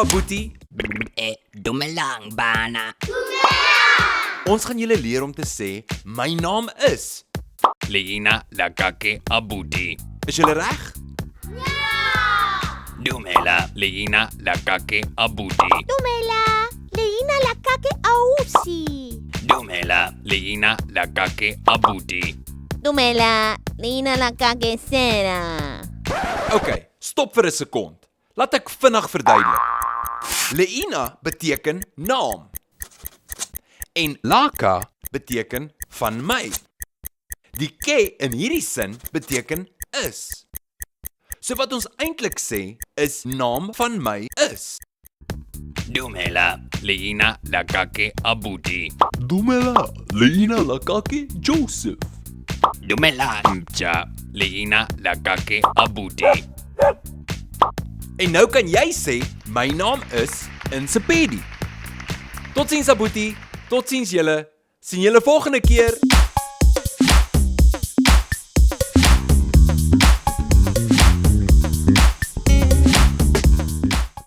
Boetie. Dumelang, bana. Ons gaan julle leer om te sê, my naam is. Leina Lakake Abuti. Is julle reg? Dumela Leina Lakake Abuti. Dumela, Leina Lakake Ausi. Dumela Leina Lakake Abuti. Dumela, Leina Lakake Sera. OK, stop vir 'n sekond. Laat ek vinnig verduidelik. Leina beteken naam. En Laka beteken van my. Die ke in hierdie sin beteken is. So wat ons eintlik sê is naam van my is. Dumela Leina Lakake Abuti. Dumela, Leina Lakake Joseph. Dumela Mcha Leina Lakake Abuti. En nou kan jy sê my naam is in Sepedi. Totsiens Abuti, totsiens julle. Sien julle volgende keer.